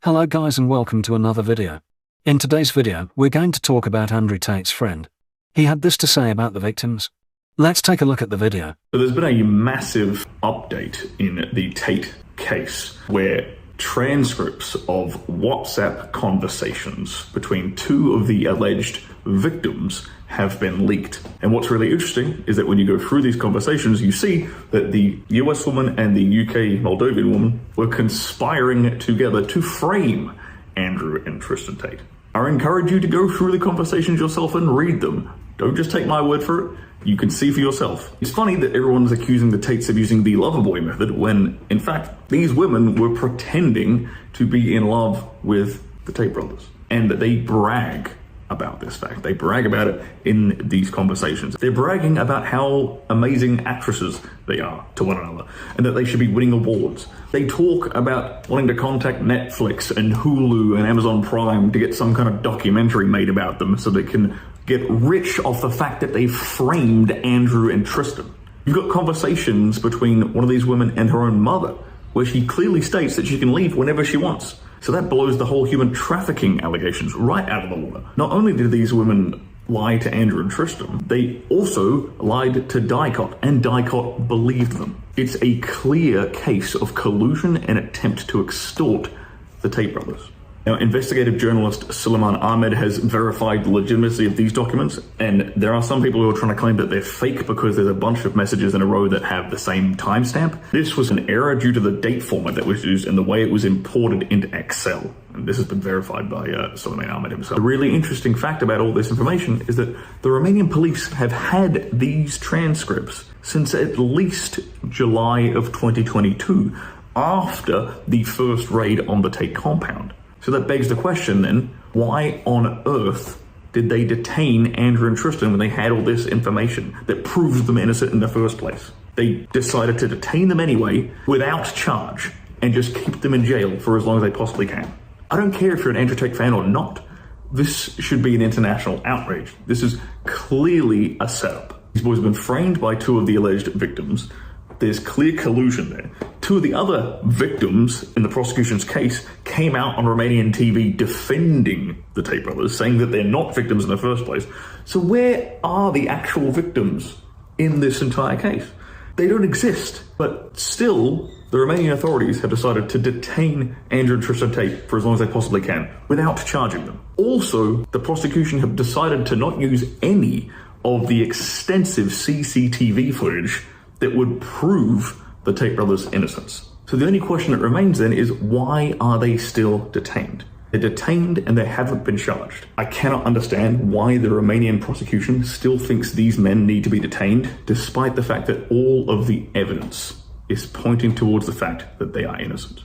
Hello guys and welcome to another video. In today's video, we're going to talk about Andrew Tate's friend. He had this to say about the victims. Let's take a look at the video. So there's been a massive update in the Tate case where transcripts of WhatsApp conversations between two of the alleged victims have been leaked. And what's really interesting is that when you go through these conversations, you see that the US woman and the UK Moldovan woman were conspiring together to frame Andrew and Tristan Tate. I encourage you to go through the conversations yourself and read them. Don't just take my word for it. You can see for yourself. It's funny that everyone's accusing the Tates of using the lover boy method when, in fact, these women were pretending to be in love with the Tate brothers. And that they brag about this fact. They brag about it in these conversations. They're bragging about how amazing actresses they are to one another and that they should be winning awards. They talk about wanting to contact Netflix and Hulu and Amazon Prime to get some kind of documentary made about them so they can get rich off the fact that they framed Andrew and Tristan. You've got conversations between one of these women and her own mother where she clearly states that she can leave whenever she wants. So that blows the whole human trafficking allegations right out of the water. Not only did these women lie to Andrew and Tristan, they also lied to Tate, and Tate believed them. It's a clear case of collusion and attempt to extort the Tate brothers. Now, investigative journalist Suleiman Ahmed has verified the legitimacy of these documents, and there are some people who are trying to claim that they're fake because there's a bunch of messages in a row that have the same timestamp. This was an error due to the date format that was used and the way it was imported into Excel. And this has been verified by Suleiman Ahmed himself. The really interesting fact about all this information is that the Romanian police have had these transcripts since at least July of 2022, after the first raid on the Tate compound. So that begs the question then, why on earth did they detain Andrew and Tristan when they had all this information that proves them innocent in the first place? They decided to detain them anyway without charge and just keep them in jail for as long as they possibly can. I don't care if you're an Andrew Tate fan or not. This should be an international outrage. This is clearly a setup. These boys have been framed by two of the alleged victims. There's clear collusion there. Two of the other victims in the prosecution's case came out on Romanian TV defending the Tate brothers, saying that they're not victims in the first place. So where are the actual victims in this entire case? They don't exist. But still, the Romanian authorities have decided to detain Andrew and Tristan Tate for as long as they possibly can, without charging them. Also, the prosecution have decided to not use any of the extensive CCTV footage that would prove the Tate brothers' innocence. So the only question that remains then is, why are they still detained? They're detained and they haven't been charged. I cannot understand why the Romanian prosecution still thinks these men need to be detained, despite the fact that all of the evidence is pointing towards the fact that they are innocent.